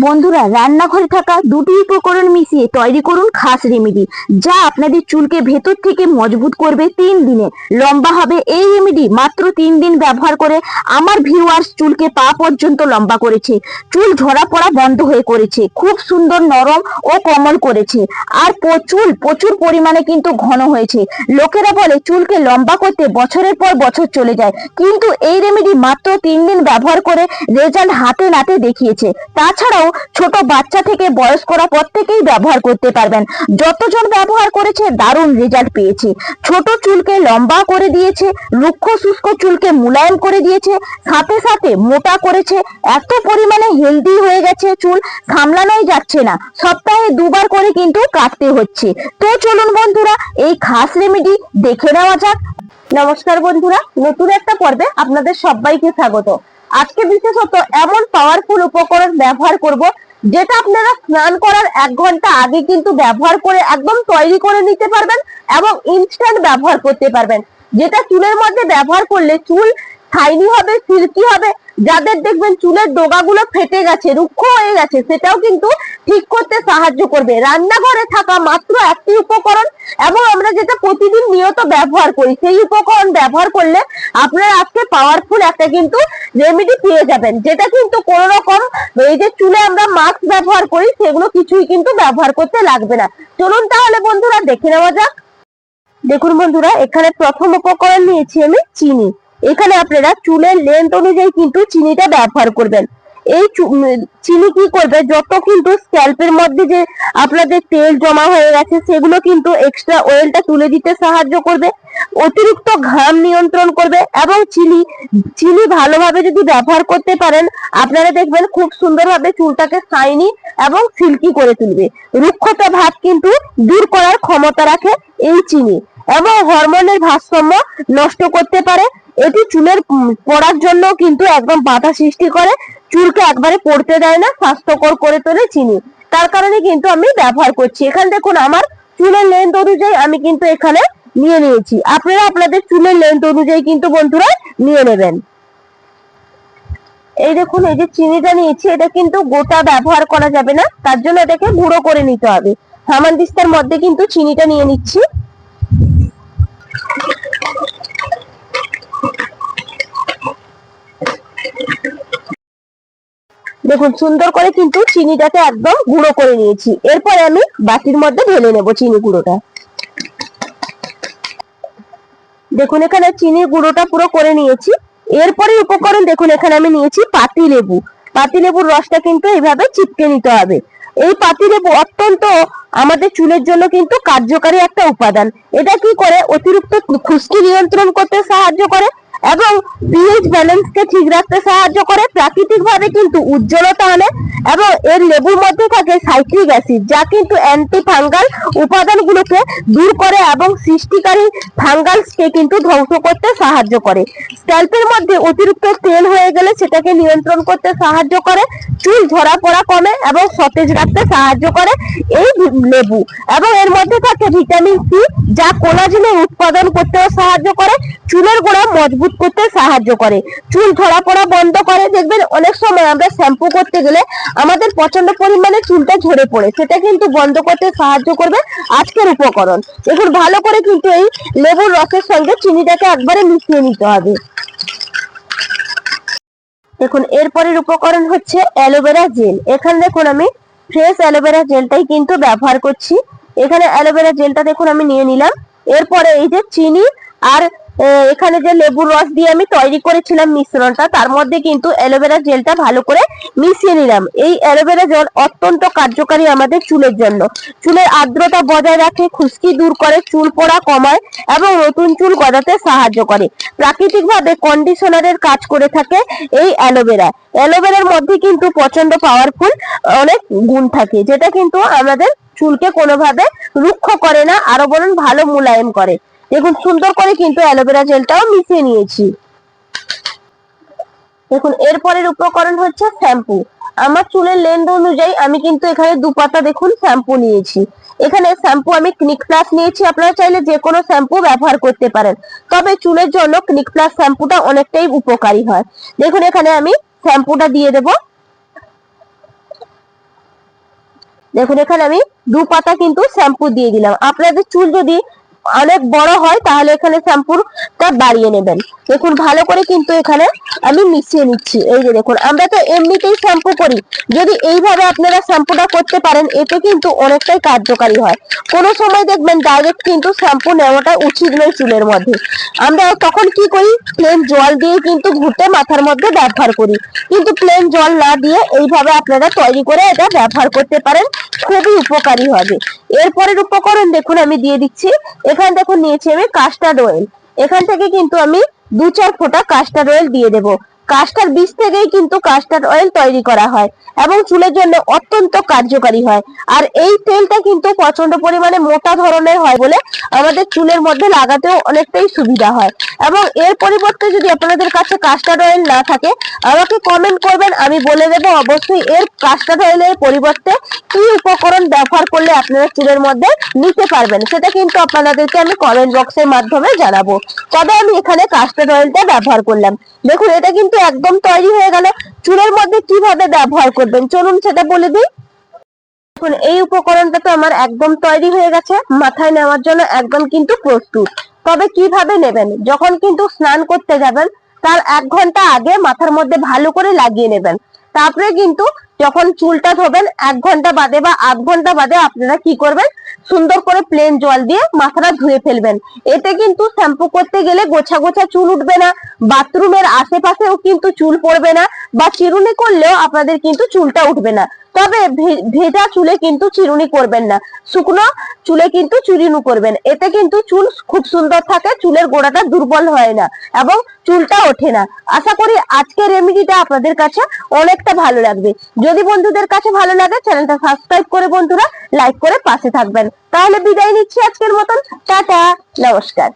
বন্ধুরা, রান্নাঘরে থাকা দুটি উপকরণ মিশিয়ে তৈরি করুন খাস রেমেডি, যা আপনাদের চুলকে ভেতর থেকে মজবুত করবে 3 দিনে। লম্বা হবে এই রেমেডি মাত্র 3 দিন ব্যবহার করে আমার ভিউয়ার্স চুলকে পা পর্যন্ত লম্বা করেছে, চুল ঝরা পড়া বন্ধ হয়ে করেছে, খুব সুন্দর নরম ও কোমল করেছে, আর চুল প্রচুর পরিমাণে কিন্তু ঘন হয়েছে। লোকেরা বলে চুলকে লম্বা করতে বছরের পর বছর চলে যায়, কিন্তু এই রেমেডি মাত্র 3 দিন ব্যবহার করে রেজাল্ট হাতে নাতে দেখিয়েছে। তাছাড়াও ছোট বাচ্চা থেকে বয়স্করা প্রত্যেকেই ব্যবহার করতে পারবেন। যতজন ব্যবহার করেছে দারুণ রেজাল্ট পেয়েছে। ছোট চুলকে লম্বা করে দিয়েছে, রুক্ষ শুষ্ক চুলকে মুলায়ম করে দিয়েছে, সাথে সাথে মোটা করেছে। এত পরিমাণে হেলদি হয়ে গেছে, চুল সামলানোই যাচ্ছে না, সপ্তাহে 2 বার করে কিন্তু কাটতে হচ্ছে। তো চলুন বন্ধুরা, এই খাস রেমেডি দেখে নেওয়া যাক। নমস্কার বন্ধুরা, নতুন একটা পর্বে আপনাদের সবাইকে স্বাগত। আজকে বিশেষত এমন পাওয়ারফুল উপকরণ ব্যবহার করব, যেটা আপনারা স্নান করার 1 ঘন্টা আগে কিন্তু ব্যবহার করে একদম তৈরি করে নিতে পারবেন এবং ইনস্ট্যান্ট ব্যবহার করতে পারবেন। যেটা চুলের মধ্যে ব্যবহার করলে চুল শাইনি হবে, সিল্কি হবে। যাদের দেখবেন চুলের ডোগাগুলো ফেটে গেছে, রুক্ষ হয়ে গেছে, সেটাও কিন্তু ঠিক করতে সাহায্য করবে। রান্নাঘরে থাকা মাত্র একটি উপকরণ এবং আমরা যেটা প্রতিদিন নিয়ত ব্যবহার করি, সেই উপকরণ ব্যবহার করলে আপনারা আজকে পাওয়ারফুল একটা কিন্তু রেমেডি পেয়ে যাবেন, যেটা কিন্তু কোন রকম এই যে চুলে আমরা মাস্ক ব্যবহার করি সেগুলো কিছুই কিন্তু ব্যবহার করতে লাগবে না। চলুন তাহলে বন্ধুরা দেখে নেওয়া যাক। দেখুন বন্ধুরা, এখানে প্রথম উপকরণ নিয়েছি আমি চিনি। এখানে আপনারা চুলের লেন্থ অনুযায়ী কিন্তু চিনিটা ব্যবহার করবেন। এই চিনি কি করবে, যত কিন্তু স্ক্যাল্পের মধ্যে যে আপনাদের তেল জমা হয়ে গেছে সেগুলো কিন্তু এক্সট্রা অয়েলটা তুলে দিতে সাহায্য করবে, অতিরিক্ত ঘাম নিয়ন্ত্রণ করবে এবং চিনি ভালোভাবে যদি ব্যবহার করতে পারেন আপনারা দেখবেন খুব সুন্দরভাবে চুলটাকে শাইনি এবং সিল্কি করে তুলবে। রুক্ষতা ভাব কিন্তু দূর করার ক্ষমতা রাখে এই চিনি এবং হরমোনের ভারসাম্য নষ্ট করতে পারে। এটি চুলের পড়ার জন্য কিন্তু একদম বাধা সৃষ্টি করে, চুলকে একবারে পড়তে দেয় না, স্বাস্থ্যকর করে তোলে চিনি। তার কারণে কিন্তু আমি ব্যবহার করছি। এখানে দেখুন আমার চুলের লেন্থ অনুযায়ী আমি কিন্তু এখানে নিয়ে নিয়েছি। আপনারা আপনাদের চুলের লেন্থ অনুযায়ী কিন্তু বন্ধুরা নিয়ে নেবেন। এই দেখুন, এই যে চিনিটা নিয়েছি, এটা কিন্তু গোটা ব্যবহার করা যাবে না, তার জন্য এটাকে গুঁড়ো করে নিতে হবে। হামানদিস্তার মধ্যে কিন্তু চিনিটা নিয়ে নিচ্ছি। দেখুন সুন্দর করে কিন্তু চিনিটাকে একদম গুঁড়ো করে নিয়েছি। এরপরে আমি বাটির মধ্যে ঢেলে নেব চিনি গুঁড়োটা। দেখুন এখানে চিনি গুঁড়োটা পুরো করে নিয়েছি। এরপরে উপকরণ দেখুন, এখানে আমি নিয়েছি পাতি লেবু। পাতি লেবুর রসটা কিন্তু এইভাবে চিপকে নিতে হবে। এই পাতি লেবু অত্যন্ত আমাদের চুলের জন্য কিন্তু কার্যকারী একটা উপাদান। এটা কি করে, অতিরিক্ত খুশকি নিয়ন্ত্রণ করতে সাহায্য করে এবং পিএইচ ব্যালেন্সকে ঠিক রাখতে সাহায্য করে, প্রাকৃতিক ভাবে কিন্তু উজ্জ্বলতা আনে এবং এর লেবুর মধ্যে থাকে সাইট্রিক অ্যাসিড, যা কিন্তু অ্যান্টি ফাঙ্গাল উপাদানগুলোকে দূর করে এবং সৃষ্টিকারী ফাঙ্গালসকে কিন্তু ধ্বংস করতে সাহায্য করে। স্ক্যাল্পের মধ্যে অতিরিক্ত তেল হয়ে গেলে সেটাকে নিয়ন্ত্রণ করতে সাহায্য করে, চুল ঝরা পড়া কমে এবং সতেজ রাখতে সাহায্য করে এই লেবু। এবং এর মধ্যে থাকে ভিটামিন সি, যা কোলাজেনের উৎপাদন করতেও সাহায্য করে, চুলের গোড়া মজবুত করতে সাহায্য করে, চুল ঝরা পড়া বন্ধ করে। দেখবেন অনেক সময় আমরা শ্যাম্পু করতে গেলে আমাদের প্রচন্ড পরিমাণে চুলটা ঝরে পড়ে, সেটা কিন্তু বন্ধ করতে সাহায্য করবে আজকের উপকরণ। দেখুন ভালো করে কিন্তু এই লেবুর রসের সঙ্গে চিনিটাকে একবারে মিশিয়ে নিতে হবে। দেখুন এরপরের উপকরণ হচ্ছে অ্যালোভেরা জেল। এখানে দেখুন আমি ফ্রেশ অ্যালোভেরা জেলটাই কিন্তু ব্যবহার করছি। এখানে অ্যালোভেরা জেলটা দেখুন আমি নিয়ে নিলাম। এরপরে এই যে চিনি আর এখানে যে লেবুর রস দিয়ে আমি তৈরি করেছিলাম মিশ্রণটা, তার মধ্যে কিন্তু অ্যালোভেরা জেলটা ভালো করে মিশিয়ে নিলাম। এই অ্যালোভেরা জেল অত্যন্ত কার্যকারী আমাদের চুলের জন্য। চুলের আর্দ্রতা বজায় রাখে, খুশকি দূর করে, চুল পড়া কমায় এবং নতুন চুল গজাতে সাহায্য করে। প্রাকৃতিকভাবে কন্ডিশনারের কাজ করে থাকে এই অ্যালোভেরার মধ্যে কিন্তু প্রচন্ড পাওয়ারফুল অনেক গুণ থাকে, যেটা কিন্তু আমাদের চুলকে কোনোভাবে রুক্ষ করে না, আরো বরং ভালো মোলায়েম করে। দেখুন সুন্দর করে কিন্তু অ্যালোভেরা জেলটাও মিশিয়ে নিয়েছি। দেখুন এরপরের উপকরণ হচ্ছে শ্যাম্পু। আমার চুলের লেন্থ অনুযায়ী আমি কিন্তু এখানে 2 পাতা দেখুন শ্যাম্পু নিয়েছি। এখানে শ্যাম্পু আমি ক্লিনিক প্লাস নিয়েছি, আপনারা চাইলে যে কোনো শ্যাম্পু ব্যবহার করতে পারেন, তবে চুলের জন্য ক্লিনিক প্লাস শ্যাম্পুটা অনেকটাই উপকারী হয়। দেখুন এখানে আমি শ্যাম্পুটা দিয়ে দেব। দেখুন এখানে আমি 2 পাতা কিন্তু শ্যাম্পু দিয়ে দিলাম। আপনাদের চুল যদি অনেক বড় হয় তাহলে এখানে শ্যাম্পুটা বাড়িয়ে নেবেন। দেখুন ভালো করে কিন্তু এখানে আমি মিশিয়ে নিচ্ছি। এই যে দেখুন, আমরা তো এমনিতেই শ্যাম্পু করি, যদি এইভাবে আপনারা শ্যাম্পুটা করতে পারেন এতে কিন্তু অনেকটাই কার্যকারী হয়। কোনো সময় দেখবেন ডাইরেক্ট কিন্তু শ্যাম্পু নেওয়াটা উচিত নয় চুলের মধ্যে। আমরা তখন কি করি, প্লেন জল দিয়ে কিন্তু ঘুটে মাথার মধ্যে ব্যবহার করি, কিন্তু প্লেন জল না দিয়ে এইভাবে আপনারা তৈরি করে এটা ব্যবহার করতে পারেন, খুবই উপকারী হবে। এরপরের উপকরণ দেখুন আমি দিয়ে দিচ্ছি। এখানে দেখুন নিয়েছি আমি কাস্টার্ড অয়েল। এখান থেকে কিন্তু আমি 2-4 ফোঁটা কাস্টার্ড অয়েল দিয়ে দেব। কাস্টার বীজ থেকেই কিন্তু কাস্টার্ড অয়েল তৈরি করা হয় এবং চুলের জন্য অত্যন্ত কার্যকারী হয়। আর এই তেলটা কিন্তু প্রচন্ড পরিমাণে মোটা ধরনের হয় বলে আমাদের চুলের মধ্যে লাগাতেও অনেকটাই সুবিধা হয়। এবং এর পরিবর্তে যদি আপনাদের কাছে কাস্টার্ড অয়েল না থাকে আমাকে কমেন্ট করবেন, আমি বলে দেবো অবশ্যই এর কাস্টার্ড অয়েলের পরিবর্তে কি উপকরণ ব্যবহার করলে আপনারা চুলের মধ্যে নিতে পারবেন, সেটা কিন্তু আপনাদেরকে আমি কমেন্ট বক্সের মাধ্যমে জানাবো। তবে আমি এখানে কাস্টার্ড অয়েলটা ব্যবহার করলাম। দেখুন এটা কিন্তু একদম তৈরি হয়ে গেল। চুলের মধ্যে কিভাবে ব্যবহার করবেন চলুন সেটা বলে দিই। দেখুন এই উপকরণটা তো আমার একদম তৈরি হয়ে গেছে, মাথায় নেওয়ার জন্য একদম কিন্তু প্রস্তুত। তবে কিভাবে নেবেন, যখন কিন্তু স্নান করতে যাবেন তার 1 ঘন্টা আগে মাথার মধ্যে ভালো করে লাগিয়ে নেবেন। তারপরে কিন্তু যখন চুলটা ধোবেন 1 ঘন্টা বাদে বা আধ ঘন্টা বাদে আপনারা কি করবেন, সুন্দর করে প্লেন জল দিয়ে মাথাটা ধুয়ে ফেলবেন। এতে কিন্তু শ্যাম্পু করতে গেলে গোছা গোছা চুল উঠবে না, বাথরুমের আশেপাশেও কিন্তু চুল পড়বে না, বা চিরুনি করলেও আপনাদের কিন্তু চুলটা উঠবে না। তবে ভেজা চুলে কিন্তু চিরুনি করবেন না, শুকনো চুলে কিন্তু চিরুনি করবেন। এতে কিন্তু চুল খুব সুন্দর থাকে, চুলের গোড়াটা দুর্বল হয় না এবং চুলটা ওঠে না। আশা করি আজকের রেমেডিটা আপনাদের কাছে অনেকটা ভালো লাগবে। যদি বন্ধুদের কাছে ভালো লাগে চ্যানেলটা সাবস্ক্রাইব করে বন্ধুরা লাইক করে পাশে থাকবেন। তাহলে বিদায় নিচ্ছি আজকের মতন, টাটা, নমস্কার।